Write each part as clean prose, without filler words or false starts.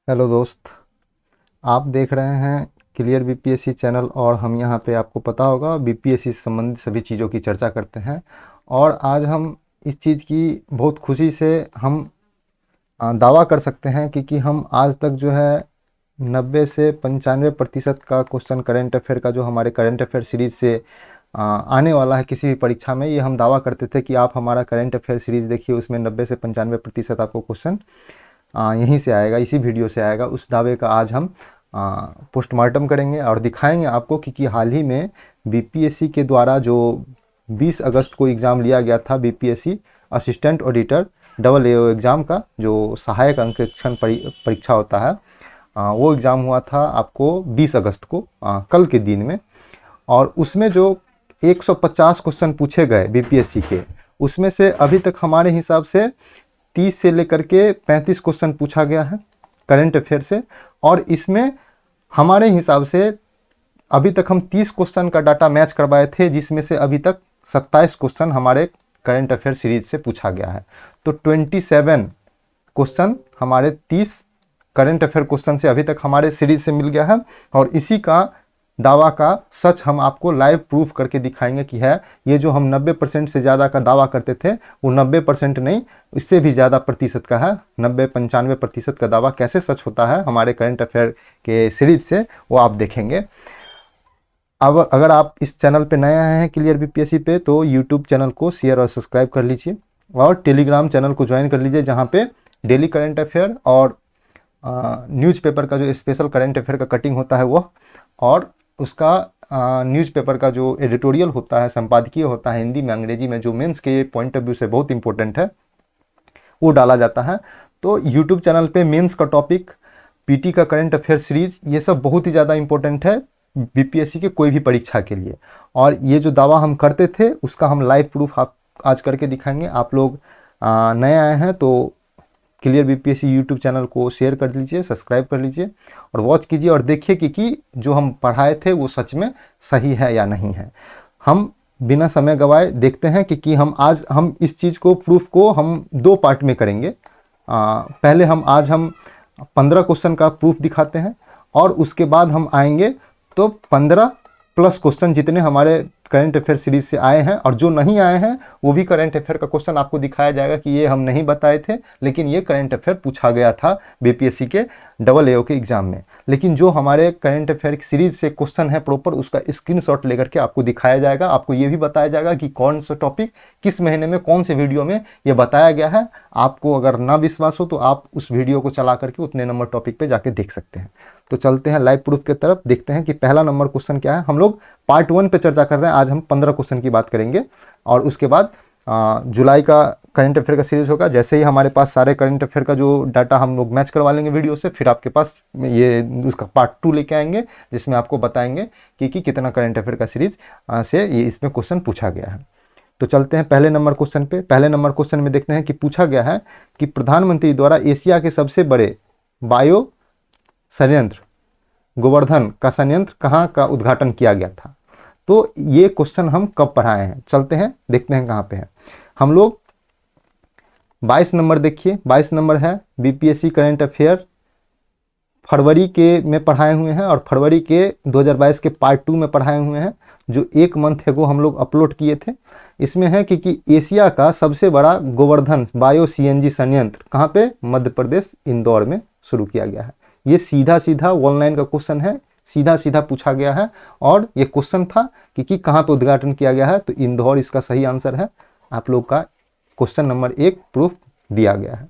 Hello दोस्त। आप देख रहे हैं क्लियर बीपीएससी चैनल और हम यहाँ पे आपको पता होगा बीपीएससी से संबंधित सभी चीज़ों की चर्चा करते हैं। और आज हम इस चीज़ की बहुत खुशी से हम दावा कर सकते हैं कि हम आज तक जो है 90 से 95% का क्वेश्चन करेंट अफेयर का जो हमारे करेंट अफेयर सीरीज़ से आने वाला है किसी भी परीक्षा में, ये हम दावा करते थे कि आप हमारा करेंट अफेयर सीरीज़ देखिए, उसमें 90 से 95% आपको क्वेश्चन यहीं से आएगा, इसी वीडियो से आएगा। उस दावे का आज हम पोस्टमार्टम करेंगे और दिखाएंगे आपको कि हाल ही में बीपीएससी के द्वारा जो 20 अगस्त को एग्ज़ाम लिया गया था, बीपीएससी असिस्टेंट ऑडिटर डबल एओ एग्ज़ाम का जो सहायक अंकेक्षण परीक्षा होता है, वो एग्ज़ाम हुआ था आपको 20 अगस्त को, कल के दिन में। और उसमें जो 150 क्वेश्चन पूछे गए बीपीएससी के, उसमें से अभी तक हमारे हिसाब से 30 से लेकर के 35 क्वेश्चन पूछा गया है करंट अफेयर से। और इसमें हमारे हिसाब से अभी तक हम 30 क्वेश्चन का डाटा मैच करवाए थे, जिसमें से अभी तक 27 क्वेश्चन हमारे करंट अफेयर सीरीज से पूछा गया है। तो 27 क्वेश्चन हमारे 30 करंट अफेयर क्वेश्चन से अभी तक हमारे सीरीज से मिल गया है। और इसी का दावा का सच हम आपको लाइव प्रूफ करके दिखाएंगे कि है, ये जो हम 90% से ज़्यादा का दावा करते थे वो 90% नहीं, इससे भी ज़्यादा प्रतिशत का है। 90-95% का दावा कैसे सच होता है हमारे करंट अफेयर के सीरीज से, वो आप देखेंगे। अब अगर आप इस चैनल पे नए आए हैं क्लियर बीपीएससी पे, तो यूट्यूब चैनल को शेयर और सब्सक्राइब कर लीजिए और टेलीग्राम चैनल को ज्वाइन कर लीजिए, जहाँ पे डेली करंट अफेयर और न्यूज़पेपर का जो स्पेशल करंट अफेयर का कटिंग होता है वो, और उसका न्यूज़पेपर का जो एडिटोरियल होता है, संपादकीय होता है हिंदी में अंग्रेजी में, जो मेंस के पॉइंट ऑफ व्यू से बहुत इंपॉर्टेंट है, वो डाला जाता है। तो यूट्यूब चैनल पे मेंस का टॉपिक, पीटी का करंट अफेयर सीरीज, ये सब बहुत ही ज़्यादा इंपॉर्टेंट है बीपीएससी के कोई भी परीक्षा के लिए। और ये जो दावा हम करते थे उसका हम लाइव प्रूफ आप आज करके दिखाएंगे। आप लोग नए आए हैं तो क्लियर बीपीएससी यूट्यूब चैनल को शेयर कर लीजिए, सब्सक्राइब कर लीजिए और वॉच कीजिए और देखिए कि जो हम पढ़ाए थे वो सच में सही है या नहीं है। हम बिना समय गवाए देखते हैं कि हम आज हम इस चीज़ को, प्रूफ को हम 2 पार्ट में करेंगे। पहले आज हम 15 क्वेश्चन का प्रूफ दिखाते हैं और उसके बाद हम आएंगे तो 15 प्लस क्वेश्चन जितने हमारे करंट अफेयर सीरीज से आए हैं और जो नहीं आए हैं वो भी करंट अफेयर का क्वेश्चन आपको दिखाया जाएगा कि ये हम नहीं बताए थे, लेकिन ये करंट अफेयर पूछा गया था बीपीएससी के डबल एओ के एग्जाम में। लेकिन जो हमारे करंट अफेयर की सीरीज से क्वेश्चन है प्रॉपर, उसका स्क्रीनशॉट लेकर के आपको दिखाया जाएगा। आपको ये भी बताया जाएगा कि कौन सा टॉपिक किस महीने में कौन से वीडियो में ये बताया गया है। आपको अगर ना विश्वास हो तो आप उस वीडियो को चला करके उतने नंबर टॉपिक पे जाके देख सकते हैं। तो चलते हैं लाइव प्रूफ की तरफ, देखते हैं कि पहला नंबर क्वेश्चन क्या है। हम लोग पार्ट 1 पे चर्चा कर रहे हैं, आज हम 15 क्वेश्चन की बात करेंगे और उसके बाद जुलाई का करंट अफेयर का सीरीज होगा। जैसे ही हमारे पास सारे करंट अफेयर का जो डाटा हम लोग मैच करवा लेंगे वीडियो से, फिर आपके पास ये उसका पार्ट 2 लेके आएंगे, जिसमें आपको बताएंगे कि कितना करंट अफेयर का सीरीज से ये इसमें क्वेश्चन पूछा गया है। तो चलते हैं पहले नंबर क्वेश्चन पे। पहले नंबर क्वेश्चन में देखते हैं कि पूछा गया है कि प्रधानमंत्री द्वारा एशिया के सबसे बड़े बायो संयंत्र गोवर्धन का संयंत्र कहाँ का उद्घाटन किया गया था। तो ये क्वेश्चन हम कब पढ़ाए हैं, चलते हैं देखते हैं कहाँ पे है। हम लोग 22 नंबर देखिए, 22 नंबर है बीपीएससी करंट अफेयर फरवरी के में पढ़ाए हुए हैं और फरवरी के 2022 के पार्ट 2 में पढ़ाए हुए हैं, जो 1 मंथ एगो हम लोग अपलोड किए थे। इसमें है कि एशिया का सबसे बड़ा गोवर्धन बायो सीएनजी संयंत्र कहाँ पे, मध्य प्रदेश इंदौर में शुरू किया गया है। ये सीधा सीधा ऑनलाइन का क्वेश्चन है, सीधा सीधा पूछा गया है और ये क्वेश्चन था कि कहाँ पे उद्घाटन किया गया है, तो इंदौर इसका सही आंसर है। आप लोग का क्वेश्चन नंबर 1 प्रूफ दिया गया है।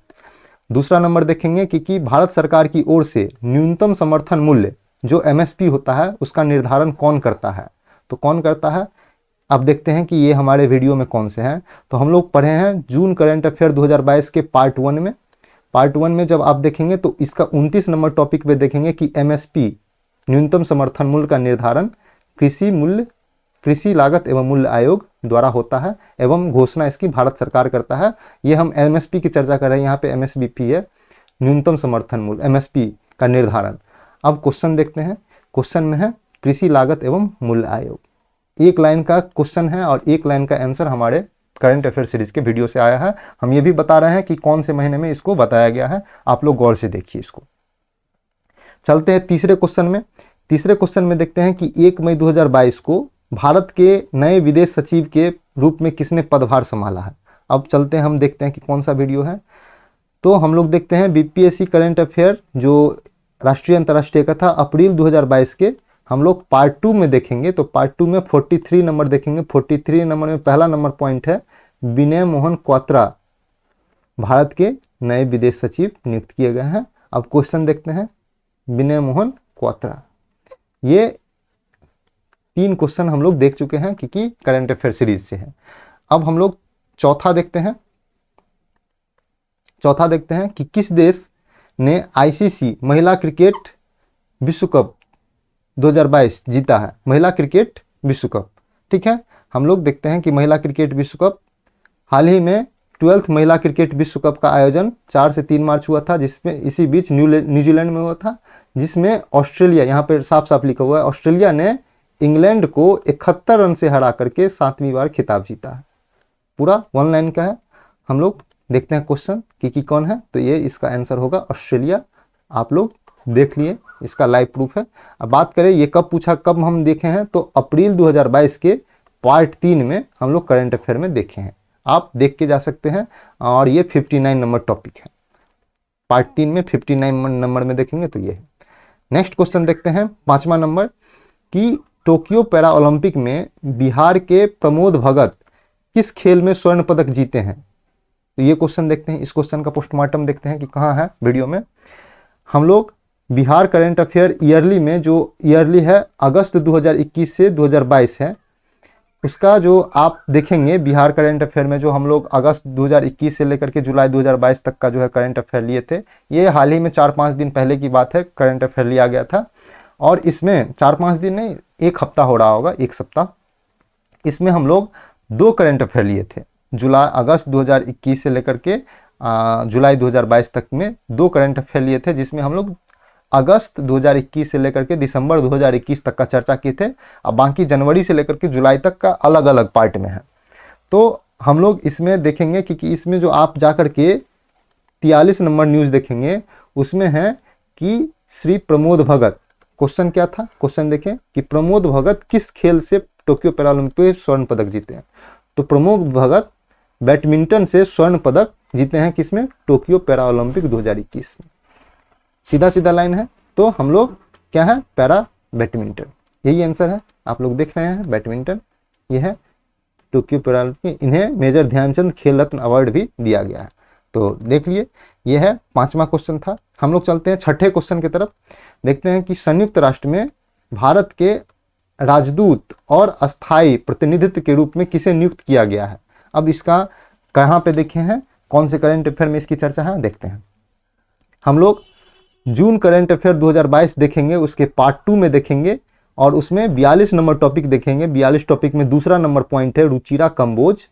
दूसरा नंबर देखेंगे कि भारत सरकार की ओर से न्यूनतम समर्थन मूल्य जो एमएसपी होता है उसका निर्धारण कौन करता है। तो कौन करता है, अब देखते हैं कि ये हमारे वीडियो में कौन से हैं। तो हम लोग पढ़े हैं जून करंट अफेयर 2022 के पार्ट 1 में। पार्ट 1 में जब आप देखेंगे तो इसका 29 नंबर टॉपिक पे देखेंगे कि एमएसपी न्यूनतम समर्थन मूल्य का निर्धारण कृषि लागत एवं मूल्य आयोग द्वारा होता है एवं घोषणा इसकी भारत सरकार करता है। ये हम एमएसपी की चर्चा कर रहे हैं, यहाँ पे एमएसबीपी है, न्यूनतम समर्थन मूल्य, एमएसपी का निर्धारण। अब क्वेश्चन देखते हैं, क्वेश्चन में है कृषि लागत एवं मूल्य आयोग। 1 लाइन का क्वेश्चन है और 1 लाइन का आंसर हमारे करंट अफेयर सीरीज के वीडियो से आया है। हम ये भी बता रहे हैं कि कौन से महीने में इसको बताया गया है, आप लोग गौर से देखिए इसको। चलते हैं तीसरे क्वेश्चन में। तीसरे क्वेश्चन में देखते हैं कि 1 मई 2022 को भारत के नए विदेश सचिव के रूप में किसने पदभार संभाला है। अब चलते हैं, हम देखते हैं कि कौन सा वीडियो है। तो हम लोग देखते हैं बीपीएससी करंट अफेयर जो राष्ट्रीय अंतर्राष्ट्रीय का था अप्रैल 2022 के, हम लोग पार्ट 2 में देखेंगे। तो पार्ट 2 में 43 नंबर देखेंगे। 43 नंबर में पहला नंबर पॉइंट है विनय मोहन क्वात्रा भारत के नए विदेश सचिव नियुक्त किए गए हैं। अब क्वेश्चन देखते हैं, विनय मोहन क्वात्रा, ये 3 क्वेश्चन हम लोग देख चुके हैं क्योंकि करंट अफेयर सीरीज से है। अब हम लोग चौथा देखते हैं। चौथा देखते हैं कि किस देश ने आईसीसी महिला क्रिकेट विश्व कप 2022 जीता है। महिला क्रिकेट विश्व कप, ठीक है। हम लोग देखते हैं कि महिला क्रिकेट विश्व कप हाल ही में 12th महिला क्रिकेट विश्व कप का आयोजन 4 से 3 मार्च हुआ था, जिसमें इसी बीच न्यूजीलैंड में हुआ था, जिसमें ऑस्ट्रेलिया, यहाँ पे साफ साफ लिखा हुआ है, ऑस्ट्रेलिया ने इंग्लैंड को 71 रन से हरा करके 7वीं बार खिताब जीता है। पूरा 1 लाइन का है। हम लोग देखते हैं क्वेश्चन कि कौन है। तो ये इसका आंसर होगा ऑस्ट्रेलिया। आप लोग देख लिए, इसका लाइव प्रूफ है। अब बात करें ये कब पूछा, कब हम देखे हैं, तो अप्रैल 2022 के पार्ट 3 में हम लोग करंट अफेयर में देखे हैं। आप देख के जा सकते हैं। और ये 59 नंबर टॉपिक है, पार्ट 3 में 59 नंबर में देखेंगे तो ये है। नेक्स्ट क्वेश्चन देखते हैं 5वां नंबर कि टोक्यो पैरा ओलंपिक में बिहार के प्रमोद भगत किस खेल में स्वर्ण पदक जीते हैं। तो ये क्वेश्चन देखते हैं। इस क्वेश्चन का पोस्टमार्टम देखते हैं कि कहाँ है वीडियो में। हम लोग बिहार करंट अफेयर ईयरली में, जो ईयरली है अगस्त 2021 से 2022 है, उसका जो आप देखेंगे बिहार करंट अफेयर में, जो हम लोग अगस्त 2021 से लेकर के जुलाई 2022 तक का जो है करंट अफेयर लिए थे, ये हाल ही में 4-5 दिन पहले की बात है, करंट अफेयर लिया गया था। और इसमें 4-5 दिन नहीं, 1 हफ्ता हो रहा होगा, 1 सप्ताह। इसमें हम लोग 2 करंट अफेयर लिए थे। अगस्त 2021 से लेकर के जुलाई 2022 तक में 2 करंट अफेयर लिए थे, जिसमें हम लोग अगस्त 2021 से लेकर के दिसंबर 2021 तक का चर्चा किए थे। अब बाकी जनवरी से लेकर के जुलाई तक का अलग अलग पार्ट में है। तो हम लोग इसमें देखेंगे क्योंकि इसमें जो आप जाकर के 43 नंबर न्यूज़ देखेंगे, उसमें है कि श्री प्रमोद भगत, क्वेश्चन क्या था, क्वेश्चन देखें कि प्रमोद भगत किस खेल से टोक्यो पैरालंपिक में स्वर्ण पदक जीते हैं। तो प्रमोद भगत बैडमिंटन से स्वर्ण पदक जीते हैं, किसमें, टोक्यो पैरा ओलंपिक 2021 में। सीधा सीधा लाइन है। तो हम लोग क्या है, पैरा बैडमिंटन, यही आंसर है। आप लोग देख रहे हैं बैडमिंटन, ये है टोक्यो पैरा ओलंपिक। इन्हें मेजर ध्यानचंद खेल रत्न अवार्ड भी दिया गया है। तो देख लिए, ये है 5वां क्वेश्चन था। हम लोग चलते हैं 6ठे क्वेश्चन की तरफ। देखते हैं कि संयुक्त राष्ट्र में भारत के राजदूत और अस्थायी प्रतिनिधित्व के रूप में किसे नियुक्त किया गया है। अब इसका कहाँ पे देखे हैं, कौन से करंट अफेयर में इसकी चर्चा है, देखते हैं। हम लोग जून करंट अफेयर 2022 देखेंगे, उसके पार्ट 2 में देखेंगे और उसमें 42 नंबर टॉपिक देखेंगे। 42 टॉपिक में दूसरा नंबर पॉइंट है रुचिरा कंबोज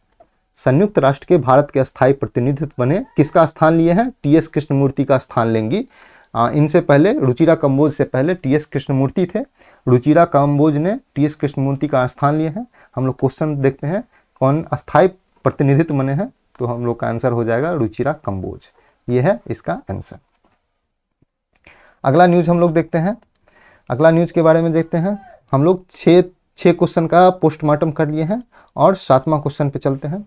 संयुक्त राष्ट्र के भारत के अस्थायी प्रतिनिधित्व बने, किसका स्थान लिए हैं, टीएस कृष्णमूर्ति का स्थान लेंगी। इनसे पहले रुचिरा कंबोज से पहले टीएस कृष्णमूर्ति थे। रुचिरा कंबोज ने टीएस कृष्णमूर्ति का स्थान लिए हैं। हम लोग क्वेश्चन देखते हैं कौन अस्थायी प्रतिनिधित्व बने हैं, तो हम लोग का आंसर हो जाएगा रुचिरा कंबोज, ये है इसका आंसर। अगला न्यूज हम लोग देखते हैं। अगला न्यूज के बारे में देखते हैं। हम लोग 6 क्वेश्चन का पोस्टमार्टम कर लिए हैं और 7वां क्वेश्चन पे चलते हैं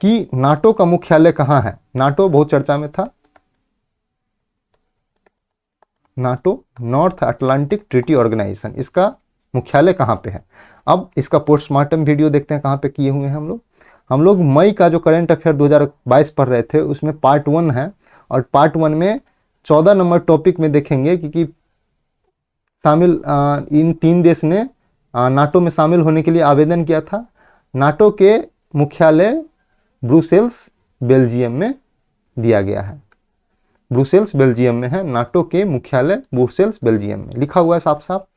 कि नाटो का मुख्यालय कहाँ है। नाटो बहुत चर्चा में था। NATO, North Atlantic Treaty Organisation, इसका मुख्यालय कहाँ पे है। अब इसका पोस्टमार्टम वीडियो देखते हैं कहाँ पे किए हुए हैं हम लोग मई का जो करंट अफेयर 2022 पढ़ रहे थे, उसमें पार्ट 1 है और पार्ट 1 में 14 नंबर टॉपिक में देखेंगे क्योंकि शामिल इन 3 देश ने नाटो में शामिल होने के लिए आवेदन किया था। नाटो के मुख्यालय ब्रुसेल्स बेल्जियम में दिया गया है। ब्रुसेल्स बेल्जियम में है, नाटो के मुख्यालय ब्रुसेल्स बेल्जियम में लिखा हुआ है साफ साफ।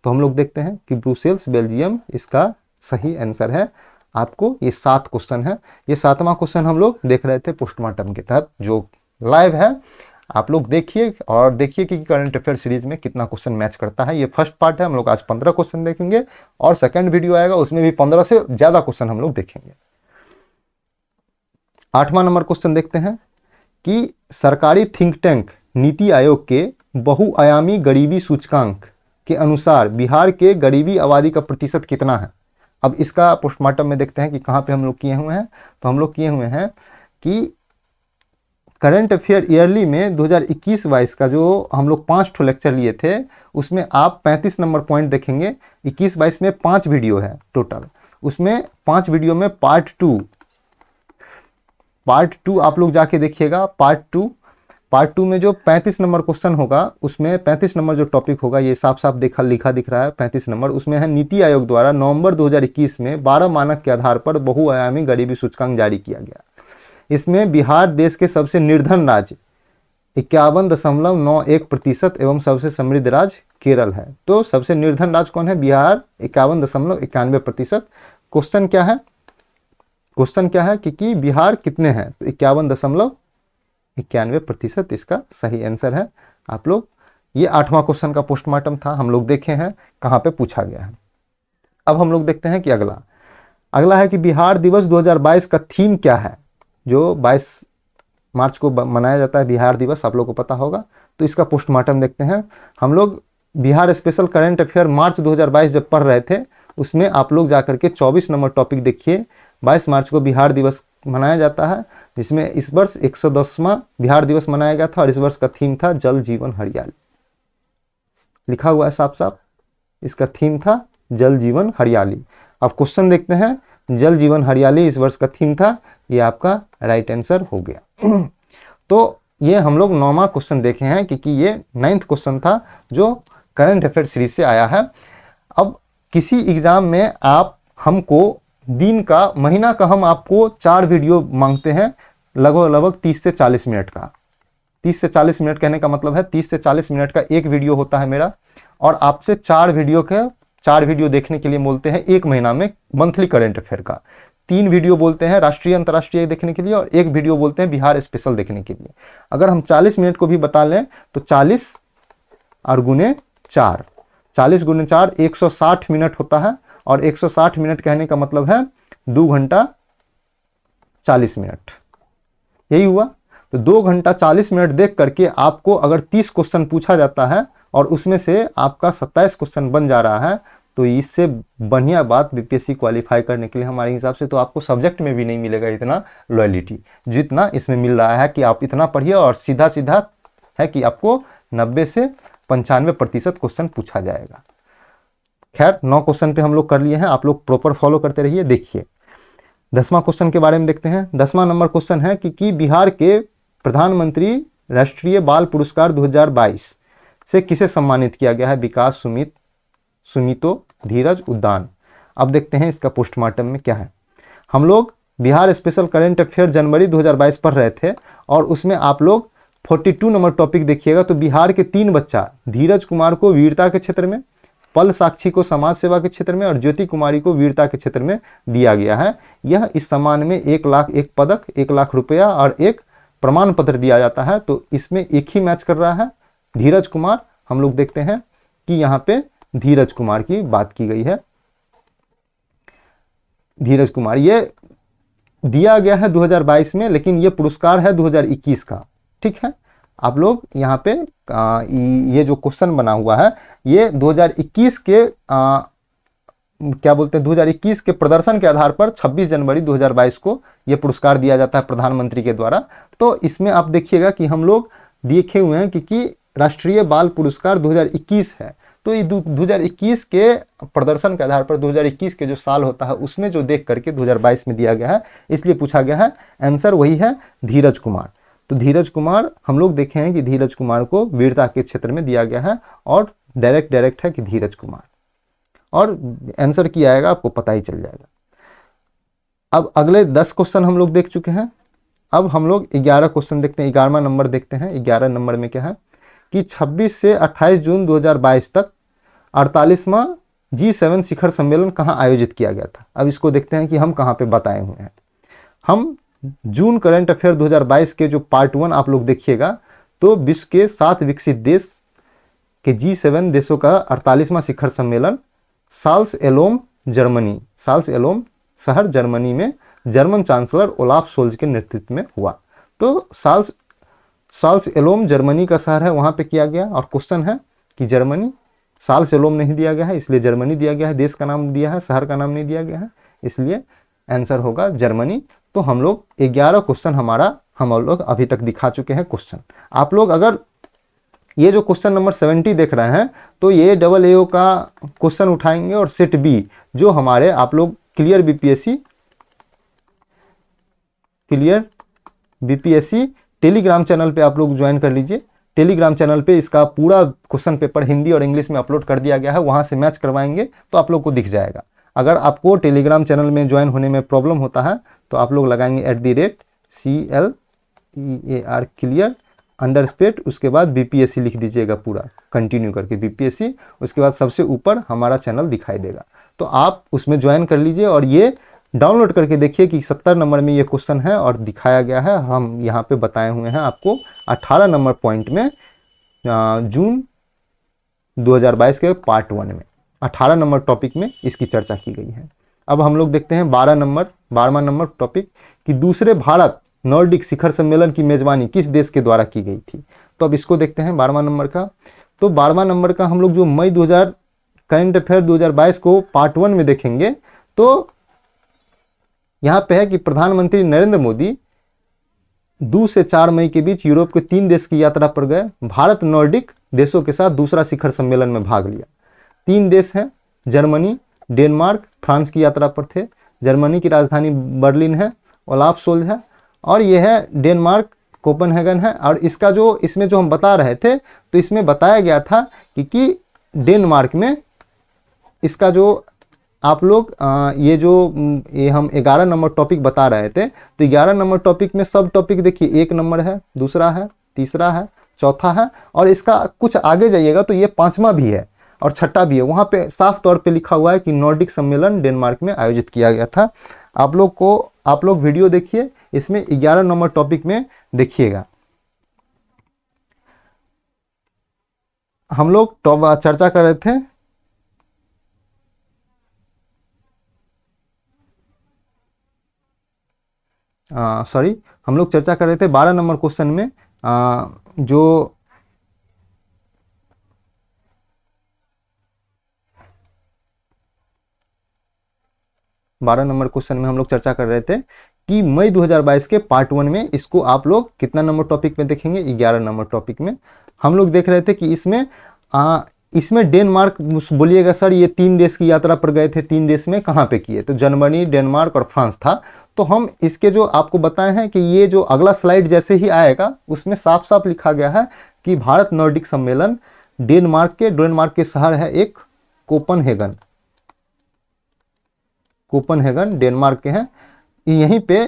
तो हम लोग देखते हैं कि ब्रुसेल्स बेल्जियम इसका सही आंसर है। आपको ये 7 क्वेश्चन है। ये 7वां क्वेश्चन हम लोग देख रहे थे पोस्टमार्टम के तहत जो लाइव है। आप लोग देखिए और देखिए कि करंट अफेयर सीरीज में कितना क्वेश्चन मैच करता है। ये फर्स्ट पार्ट है, हम लोग आज 15 क्वेश्चन देखेंगे और सेकंड वीडियो आएगा, उसमें भी 15 से ज्यादा क्वेश्चन हम लोग देखेंगे। 8वां नंबर क्वेश्चन देखते हैं कि सरकारी थिंक टैंक नीति आयोग के बहुआयामी गरीबी सूचकांक के अनुसार बिहार के गरीबी आबादी का प्रतिशत कितना है। अब इसका पोस्टमार्टम में देखते हैं कि कहाँ पे हम लोग किए हुए हैं। तो हम लोग किए हुए हैं कि करंट अफेयर ईयरली में 2021-22 का जो हम लोग 5 ठो लेक्चर लिए थे, उसमें आप 35 नंबर पॉइंट देखेंगे। 21-22 में 5 वीडियो है टोटल, उसमें 5 वीडियो में पार्ट टू आप लोग जाके देखिएगा। पार्ट टू में जो 35 नंबर क्वेश्चन होगा, उसमें 35 नंबर जो टॉपिक होगा, ये साफ साफ लिखा दिख रहा है 35 नंबर, उसमें है नीति आयोग द्वारा नवंबर 2021 में 12 मानक के आधार पर बहुआयामी गरीबी सूचकांक जारी किया गया। इसमें बिहार देश के सबसे निर्धन राज्य 51.91% एवं सबसे समृद्ध राज्य केरल है। तो सबसे निर्धन राज्य कौन है? बिहार, 51.91%। क्वेश्चन क्या है कि बिहार कितने हैं? तो 51.91% इसका सही आंसर है। आप लोग, ये 8वां क्वेश्चन का पोस्टमार्टम था, हम लोग देखे हैं कहाँ पे पूछा गया है। अब हम लोग देखते हैं कि अगला है कि बिहार दिवस 2022 का थीम क्या है। जो 22 मार्च को मनाया जाता है बिहार दिवस, आप लोग को पता होगा। तो इसका पोस्टमार्टम देखते हैं। हम लोग बिहार स्पेशल करंट अफेयर मार्च 2022 जब पढ़ रहे थे, उसमें आप लोग जाकर के 24 नंबर टॉपिक देखिए। 22 मार्च को बिहार दिवस मनाया जाता है, जिसमें इस वर्ष 110वां बिहार दिवस मनाया गया था और इस वर्ष का थीम था जल जीवन हरियाली। लिखा हुआ है साफ साफ, इसका थीम था जल जीवन हरियाली। अब क्वेश्चन देखते हैं, जल जीवन हरियाली इस वर्ष का थीम था, ये आपका राइट आंसर हो गया। तो ये हम लोग 9वां क्वेश्चन देखे हैं, क्योंकि ये 9th क्वेश्चन था जो करंट अफेयर सीरीज से आया है। अब किसी एग्जाम में आप हमको दिन का, महीना का हम आपको 4 वीडियो मांगते हैं, लगभग 30 से 40 मिनट का। 30 से 40 मिनट कहने का मतलब है 30 से 40 मिनट का एक वीडियो होता है मेरा, और आपसे 4 वीडियो देखने के लिए बोलते हैं एक महीना में मंथली करंट अफेयर का। 3 वीडियो बोलते हैं राष्ट्रीय अंतर्राष्ट्रीय देखने के लिए, और 1 वीडियो बोलते हैं बिहार स्पेशल देखने के लिए। अगर हम 40 मिनट को भी बता लें तो 40 और गुने 4, 40 गुने 4 160 मिनट होता है, और 160 मिनट कहने का मतलब है 2 घंटा 40 मिनट, यही हुआ। तो 2 घंटा 40 मिनट देख करके आपको अगर 30 क्वेश्चन पूछा जाता है और उसमें से आपका 27 क्वेश्चन बन जा रहा है, तो इससे बढ़िया बात बीपीएससी क्वालिफाई करने के लिए हमारे हिसाब से तो आपको सब्जेक्ट में भी नहीं मिलेगा इतना लॉयलिटी जितना इसमें मिल रहा है कि आप इतना पढ़िए और सीधा सीधा है कि आपको 90 से 95% क्वेश्चन पूछा जाएगा। खैर 9 क्वेश्चन पे हम लोग कर लिए हैं, आप लोग प्रॉपर फॉलो करते रहिए। देखिए 10वां क्वेश्चन के बारे में देखते हैं। 10वां नंबर क्वेश्चन है कि बिहार के प्रधानमंत्री राष्ट्रीय बाल पुरस्कार 2022 से किसे सम्मानित किया गया है? विकास, सुमितो, धीरज, उद्दान। अब देखते हैं इसका पोस्टमार्टम में क्या है। हम लोग बिहार स्पेशल करंट अफेयर जनवरी 2022 पढ़ रहे थे, और उसमें आप लोग 42 नंबर टॉपिक देखिएगा। तो बिहार के 3 बच्चा धीरज कुमार को वीरता के क्षेत्र में, पल साक्षी को समाज सेवा के क्षेत्र में, और ज्योति कुमारी को वीरता के क्षेत्र में दिया गया है। यह इस सम्मान में 1 लाख, 1 पदक, 1 लाख रुपया और 1 प्रमाण पत्र दिया जाता है। तो इसमें एक ही मैच कर रहा है, धीरज कुमार। हम लोग देखते हैं कि यहाँ पे धीरज कुमार की बात की गई है। धीरज कुमार ये दिया गया है 2022 में, लेकिन ये पुरस्कार है 2021 का। ठीक है, आप लोग यहाँ पे ये जो क्वेश्चन बना हुआ है ये 2021 के क्या बोलते हैं 2021 के प्रदर्शन के आधार पर 26 जनवरी 2022 को ये पुरस्कार दिया जाता है प्रधानमंत्री के द्वारा। तो इसमें आप देखिएगा कि हम लोग देखे हुए हैं कि राष्ट्रीय बाल पुरस्कार 2021 है। तो ये 2021 के प्रदर्शन के आधार पर 2021 के जो साल होता है उसमें जो देख करके 2022 में दिया गया है, इसलिए पूछा गया है। आंसर वही है, धीरज कुमार। तो धीरज कुमार हम लोग देखे हैं कि धीरज कुमार को वीरता के क्षेत्र में दिया गया है, और डायरेक्ट है कि धीरज कुमार, और आंसर क्या आएगा आपको पता ही चल जाएगा। अब अगले 10 क्वेश्चन हम लोग देख चुके हैं। अब हम लोग 11 क्वेश्चन देखते हैं। 11वां नंबर देखते हैं। 11 नंबर में क्या है कि 26 से 28 जून 2022 तक 48वां G7 शिखर सम्मेलन कहाँ आयोजित किया गया था। अब इसको देखते हैं कि हम कहाँ पे बताए हुए हैं। हम जून करंट अफेयर 2022 के जो पार्ट 1 आप लोग देखिएगा, तो विश्व के 7 विकसित देश के G7 देशों का 48वां शिखर सम्मेलन साल्स एलोम शहर जर्मनी में जर्मन चांसलर ओलाफ शोल्ज के नेतृत्व में हुआ। तो साल्स साल्स एलोम जर्मनी का शहर है, वहाँ पे किया गया। और क्वेश्चन है कि जर्मनी, साल्स एलोम नहीं दिया गया है इसलिए जर्मनी दिया गया है, देश का नाम दिया है, शहर का नाम नहीं दिया गया है, इसलिए आंसर होगा जर्मनी। तो हम लोग 11 क्वेश्चन हम लोग अभी तक दिखा चुके हैं क्वेश्चन। आप लोग अगर ये जो क्वेश्चन नंबर 70 देख रहे हैं तो ये AAO का क्वेश्चन उठाएंगे और सेट बी जो हमारे आप लोग क्लियर बीपीएससी टेलीग्राम चैनल पे आप लोग ज्वाइन कर लीजिए। टेलीग्राम चैनल पे इसका पूरा क्वेश्चन पेपर हिंदी और इंग्लिश में अपलोड कर दिया गया है, वहाँ से मैच करवाएंगे तो आप लोग को दिख जाएगा। अगर आपको टेलीग्राम चैनल में ज्वाइन होने में प्रॉब्लम होता है तो आप लोग लगाएंगे @CLEAR क्लियर अंडरस्पेट, उसके बाद BPSC लिख दीजिएगा पूरा कंटिन्यू करके BPSC, उसके बाद सबसे ऊपर हमारा चैनल दिखाई देगा, तो आप उसमें ज्वाइन कर लीजिए और ये डाउनलोड करके देखिए कि 70 नंबर में ये क्वेश्चन है और दिखाया गया है। हम यहाँ पे बताए हुए हैं आपको 18 नंबर पॉइंट में जून 2022 के पार्ट 1 में 18 नंबर टॉपिक में इसकी चर्चा की गई है। अब हम लोग देखते हैं 12वां नंबर टॉपिक कि दूसरे भारत नॉर्डिक शिखर सम्मेलन की मेजबानी किस देश के द्वारा की गई थी। तो अब इसको देखते हैं 12वां नंबर का। तो 12वां नंबर का हम लोग जो मई 2000 करंट अफेयर 2022 को पार्ट 1 में देखेंगे तो यहाँ पे है कि प्रधानमंत्री नरेंद्र मोदी 2 से 4 मई के बीच यूरोप के 3 देश की यात्रा पर गए। भारत नॉर्डिक देशों के साथ दूसरा शिखर सम्मेलन में भाग लिया। 3 देश हैं, जर्मनी, डेनमार्क, फ्रांस की यात्रा पर थे। जर्मनी की राजधानी बर्लिन है, ओलाफ सोल्ज है, और यह है डेनमार्क कोपेनहेगन है। और इसका जो इसमें जो हम बता रहे थे तो इसमें बताया गया था कि डेनमार्क में इसका जो आप लोग ये हम 11 नंबर टॉपिक बता रहे थे तो 11 नंबर टॉपिक में सब टॉपिक देखिए, 1 नंबर है, दूसरा है, तीसरा है, चौथा है, और इसका कुछ आगे जाइएगा तो ये 5वां भी है और 6ठा भी है। वहाँ पे साफ तौर पे लिखा हुआ है कि नॉर्डिक सम्मेलन डेनमार्क में आयोजित किया गया था। आप लोग वीडियो देखिए, इसमें 11 नंबर टॉपिक में देखिएगा। हम लोग चर्चा कर रहे थे हम लोग चर्चा कर रहे थे 12 नंबर क्वेश्चन में जो 12 नंबर क्वेश्चन में हम लोग चर्चा कर रहे थे कि मई 2022 के पार्ट 1 में इसको आप लोग कितना नंबर टॉपिक में देखेंगे, 11 नंबर टॉपिक में। हम लोग देख रहे थे कि इसमें डेनमार्क, बोलिएगा सर ये 3 देश की यात्रा पर गए थे, 3 देश में कहाँ पे किए, तो जर्मनी, डेनमार्क और फ्रांस था। तो हम इसके जो आपको बताए हैं कि ये जो अगला स्लाइड जैसे ही आएगा उसमें साफ साफ लिखा गया है कि भारत नॉर्डिक सम्मेलन डेनमार्क के शहर है एक कोपेनहेगन डेनमार्क के हैं। यहीं पे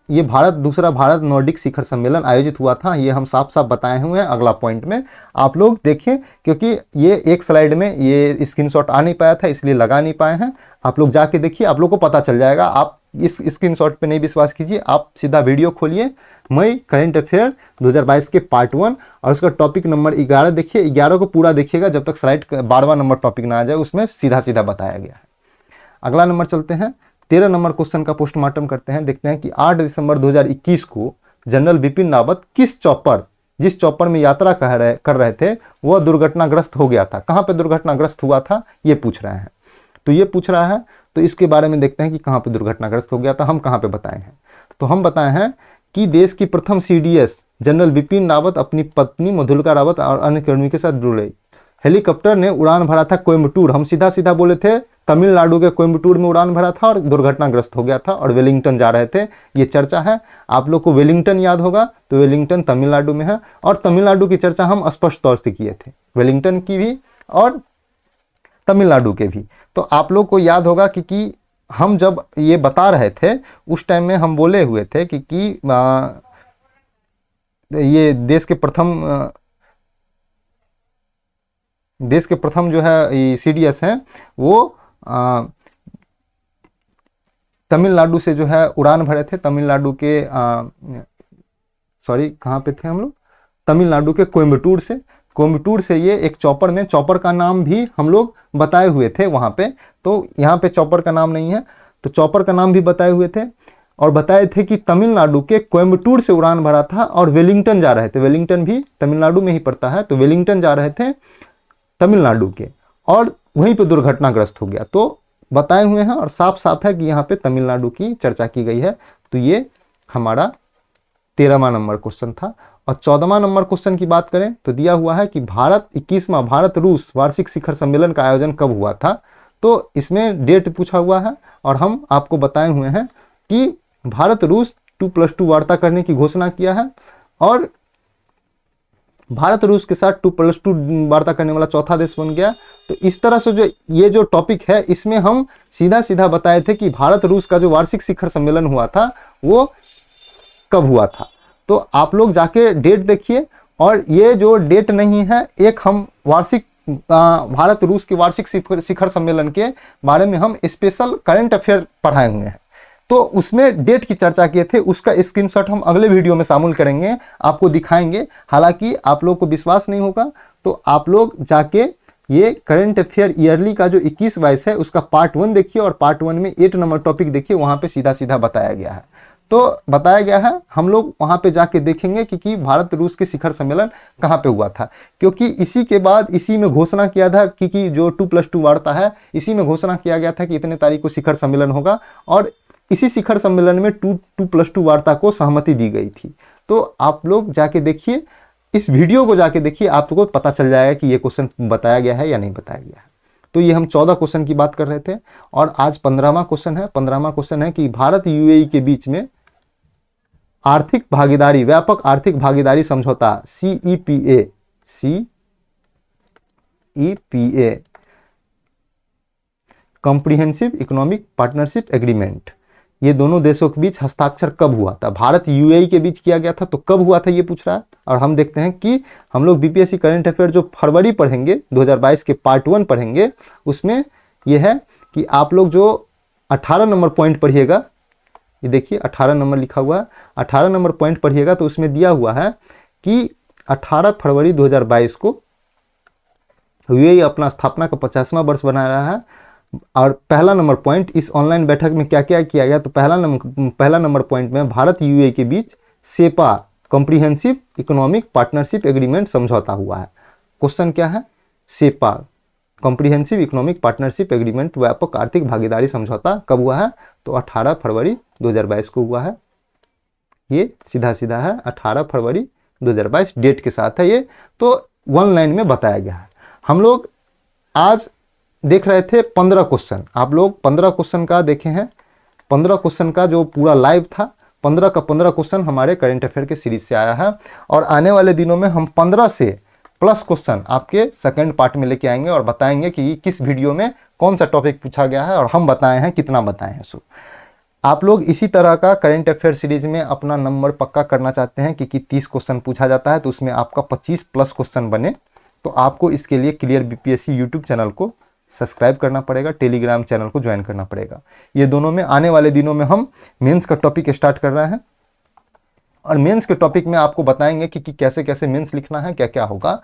ये दूसरा भारत नॉर्डिक शिखर सम्मेलन आयोजित हुआ था, ये हम साफ साफ बताए हुए हैं अगला पॉइंट में। आप लोग देखें क्योंकि ये एक स्लाइड में ये स्क्रीनशॉट आ नहीं पाया था इसलिए लगा नहीं पाए हैं। आप लोग जाके देखिए, आप लोग को पता चल जाएगा। आप इस स्क्रीनशॉट पे नहीं विश्वास कीजिए, आप सीधा वीडियो खोलिए, मई करंट अफेयर 2022 के पार्ट 1 और उसका टॉपिक नंबर 11 देखिए। 11 को पूरा देखिएगा जब तक स्लाइड 12वां नंबर टॉपिक ना आ जाए, उसमें सीधा सीधा बताया गया है। अगला नंबर चलते हैं, 13 नंबर क्वेश्चन का पोस्टमार्टम करते हैं। देखते हैं कि 8 दिसंबर 2021 को जनरल बिपिन रावत जिस चॉपर में यात्रा कर रहे थे वह दुर्घटनाग्रस्त हो गया था। कहाँ पे दुर्घटनाग्रस्त हुआ था ये पूछ रहे हैं, तो ये पूछ रहा है तो इसके बारे में देखते हैं कि कहाँ पे दुर्घटनाग्रस्त हो गया था। हम कहाँ पे बताए हैं, तो हम बताए हैं कि देश की प्रथम CDS जनरल बिपिन रावत अपनी पत्नी मधुलिका रावत और अन्य कर्मियों के साथ जुड़े। हेलीकॉप्टर ने उड़ान भरा था कोयम्बटूर, हम सीधा सीधा बोले थे तमिलनाडु के कोयम्बटूर में उड़ान भरा था और दुर्घटनाग्रस्त हो गया था और वेलिंगटन जा रहे थे, ये चर्चा है। आप लोग को वेलिंगटन याद होगा तो वेलिंगटन तमिलनाडु में है और तमिलनाडु की चर्चा हम स्पष्ट तौर से किए थे, वेलिंगटन की भी और तमिलनाडु के भी। तो आप लोग को याद होगा कि हम जब ये बता रहे थे उस टाइम में हम बोले हुए थे कि ये देश के प्रथम जो है CDS हैं वो तमिलनाडु से जो है उड़ान भरे थे। तमिलनाडु के कहाँ पे थे हम लोग, तमिलनाडु के कोयम्बटूर से ये एक चॉपर का नाम भी हम लोग बताए हुए थे वहाँ पे। तो यहाँ पे चॉपर का नाम नहीं है तो चॉपर का नाम भी बताए हुए थे। और बताए थे कि तमिलनाडु के कोयम्बटूर से उड़ान भरा था और वेलिंगटन जा रहे थे। वेलिंगटन भी तमिलनाडु में ही पड़ता है, तो वेलिंगटन जा रहे थे तमिलनाडु के, और वहीं पे दुर्घटनाग्रस्त हो गया। तो बताए हुए हैं और साफ साफ है कि यहाँ पे तमिलनाडु की चर्चा की गई है। तो ये हमारा 13वां नंबर क्वेश्चन था। और 14वां नंबर क्वेश्चन की बात करें तो दिया हुआ है कि 21वां भारत रूस वार्षिक शिखर सम्मेलन का आयोजन कब हुआ था। तो इसमें डेट पूछा हुआ है और हम आपको बताए हुए हैं कि भारत रूस 2+2 वार्ता करने की घोषणा किया है, और भारत रूस के साथ 2+2 वार्ता करने वाला चौथा देश बन गया। तो इस तरह से जो ये जो टॉपिक है, इसमें हम सीधा सीधा बताए थे कि भारत रूस का जो वार्षिक शिखर सम्मेलन हुआ था वो कब हुआ था। तो आप लोग जाके डेट देखिए, और ये जो डेट नहीं है, एक हम वार्षिक भारत रूस के वार्षिक शिखर सम्मेलन के बारे में हम स्पेशल करंट अफेयर पढ़ाए हुए हैं, तो उसमें डेट की चर्चा किए थे। उसका स्क्रीनशॉट हम अगले वीडियो में शामिल करेंगे, आपको दिखाएंगे। हालांकि आप लोग को विश्वास नहीं होगा तो आप लोग जाके ये करंट अफेयर ईयरली का जो 21-22 है उसका पार्ट 1 देखिए, और पार्ट 1 में 8 नंबर टॉपिक देखिए, वहां पे सीधा सीधा बताया गया है। तो बताया गया है, हम लोग वहां पे जाके देखेंगे कि भारत रूस के शिखर सम्मेलन कहाँ पे हुआ था, क्योंकि इसी के बाद इसी में घोषणा किया था कि जो 2+2 वार्ता है, इसी में घोषणा किया गया था कि इतने तारीख को शिखर सम्मेलन होगा, और इसी शिखर सम्मेलन में 2+2 वार्ता को सहमति दी गई थी। तो आप लोग जाके देखिए, इस वीडियो को जाके देखिए, आपको पता चल जाएगा कि ये क्वेश्चन बताया गया है या नहीं बताया गया है। तो ये हम 14 क्वेश्चन की बात कर रहे थे, और आज 15वां क्वेश्चन है। 15वां क्वेश्चन है कि भारत यूएई के बीच में आर्थिक भागीदारी, व्यापक आर्थिक भागीदारी समझौता CEPA comprehensive economic partnership agreement, ये दोनों देशों के बीच हस्ताक्षर कब हुआ था। भारत यूएई के बीच किया गया था, तो कब हुआ था ये पूछ रहा है। और हम देखते हैं कि हम लोग बीपीएससी करंट अफेयर जो फरवरी पढ़ेंगे 2022 के पार्ट 1 पढ़ेंगे, उसमें यह है कि आप लोग जो 18 नंबर पॉइंट पढ़िएगा, ये देखिए 18 नंबर लिखा हुआ है, 18 नंबर पॉइंट पढ़िएगा तो उसमें दिया हुआ है कि 18 फरवरी 2022 को यूएई अपना स्थापना का 50वां वर्ष बना रहा है। और पहला नंबर पॉइंट, इस ऑनलाइन बैठक में क्या क्या किया गया, तो पहला नंबर पॉइंट में भारत यूएई के बीच CEPA comprehensive economic partnership agreement समझौता हुआ है। क्वेश्चन क्या है, CEPA comprehensive economic partnership agreement, व्यापक आर्थिक भागीदारी समझौता कब हुआ है, तो 18 फरवरी 2022 को हुआ है। ये सीधा सीधा है, 18 फरवरी 2022 डेट के साथ है ये, तो 1 लाइन में बताया गया है। हम लोग आज देख रहे थे 15 क्वेश्चन, आप लोग 15 क्वेश्चन का देखे हैं। 15 क्वेश्चन का जो पूरा लाइव था, 15 का 15 क्वेश्चन हमारे करंट अफेयर के सीरीज से आया है, और आने वाले दिनों में हम 15 से प्लस क्वेश्चन आपके सेकंड पार्ट में लेके आएंगे और बताएंगे कि किस वीडियो में कौन सा टॉपिक पूछा गया है और हम बताए हैं कितना बताए हैं। सो आप लोग इसी तरह का करंट अफेयर सीरीज में अपना नंबर पक्का करना चाहते हैं कि 30 क्वेश्चन पूछा जाता है, तो उसमें आपका 25 प्लस क्वेश्चन बने, तो आपको इसके लिए क्लियर बीपीएससी यूट्यूब चैनल को सब्सक्राइब करना पड़ेगा, टेलीग्राम चैनल को ज्वाइन करना पड़ेगा। ये दोनों में आने वाले दिनों में हम मेंस का टॉपिक स्टार्ट कर रहे हैं, और मेंस के टॉपिक में आपको बताएंगे कि कैसे कैसे मेंस लिखना है, क्या क्या होगा।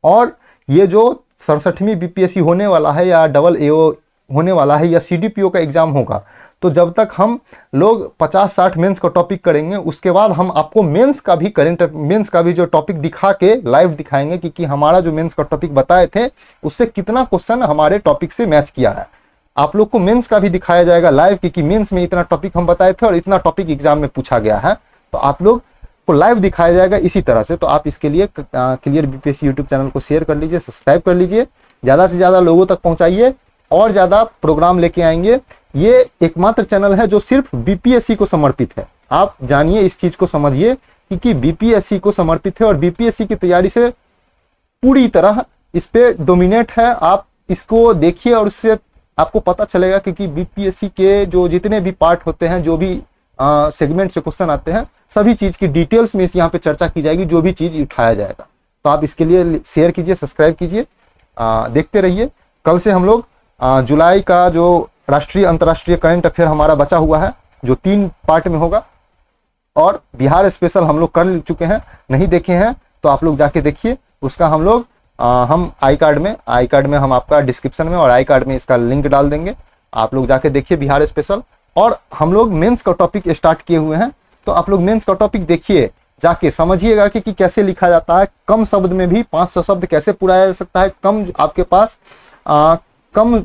और ये जो 67वीं बीपीएससी होने वाला है, या डबल एओ होने वाला है, या सीडीपीओ का एग्जाम होगा, तो जब तक हम लोग 50-60 मेंस का टॉपिक करेंगे, उसके बाद हम आपको मेंस का भी जो टॉपिक दिखा के लाइव दिखाएंगे कि हमारा जो मेंस का टॉपिक बताए थे उससे कितना क्वेश्चन हमारे टॉपिक से मैच किया है। आप लोग को मेंस का भी दिखाया जाएगा लाइव कि मेंस में इतना टॉपिक हम बताए थे और इतना टॉपिक एग्जाम में पूछा गया है, तो आप लोग को लाइव दिखाया जाएगा इसी तरह से। तो आप इसके लिए क्लियर बीपीएससी यूट्यूब चैनल को शेयर कर लीजिए, सब्सक्राइब कर लीजिए, ज़्यादा से ज़्यादा लोगों तक पहुँचाइए, और ज़्यादा प्रोग्राम लेके आएंगे। ये एकमात्र चैनल है जो सिर्फ बीपीएससी को समर्पित है। आप जानिए, इस चीज़ को समझिए कि बीपीएससी को समर्पित है, और बीपीएससी की तैयारी से पूरी तरह इस पे डोमिनेट है। आप इसको देखिए और उससे आपको पता चलेगा कि बीपीएससी के जो जितने भी पार्ट होते हैं, जो भी सेगमेंट से क्वेश्चन आते हैं, सभी चीज़ की डिटेल्स में इस यहाँ पे चर्चा की जाएगी, जो भी चीज़ उठाया जाएगा। तो आप इसके लिए शेयर कीजिए, सब्सक्राइब कीजिए, देखते रहिए। कल से हम लोग जुलाई का जो राष्ट्रीय अंतर्राष्ट्रीय करंट अफेयर हमारा बचा हुआ है, जो 3 पार्ट में होगा, और बिहार स्पेशल हम लोग कर चुके हैं, नहीं देखे हैं तो आप लोग जाके देखिए। उसका हम लोग हम आई कार्ड में हम आपका डिस्क्रिप्शन में और आई कार्ड में इसका लिंक डाल देंगे, आप लोग जाके देखिए बिहार स्पेशल। और हम लोग मेंस का टॉपिक स्टार्ट किए हुए हैं, तो आप लोग मेंस का टॉपिक देखिए, जाके समझिएगा कि कैसे लिखा जाता है, कम शब्द में भी 500 शब्द कैसे पुराया जा सकता है, कम आपके पास कम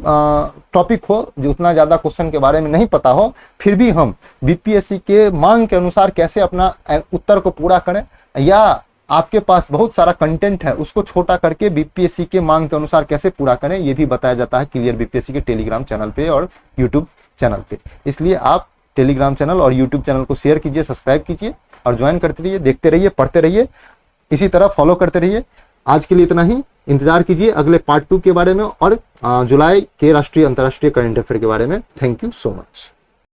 टॉपिक हो, जो उतना ज़्यादा क्वेश्चन के बारे में नहीं पता हो, फिर भी हम बीपीएससी के मांग के अनुसार कैसे अपना उत्तर को पूरा करें, या आपके पास बहुत सारा कंटेंट है उसको छोटा करके बीपीएससी के मांग के अनुसार कैसे पूरा करें, ये भी बताया जाता है क्लियर बीपीएससी के टेलीग्राम चैनल पे और यूट्यूब चैनल पे। इसलिए आप टेलीग्राम चैनल और यूट्यूब चैनल को शेयर कीजिए, सब्सक्राइब कीजिए और ज्वाइन करते रहिए, देखते रहिए, पढ़ते रहिए, इसी तरह फॉलो करते रहिए। आज के लिए इतना ही, इंतजार कीजिए अगले पार्ट 2 के बारे में और जुलाई के राष्ट्रीय अंतर्राष्ट्रीय करंट अफेयर के बारे में। Thank you so much.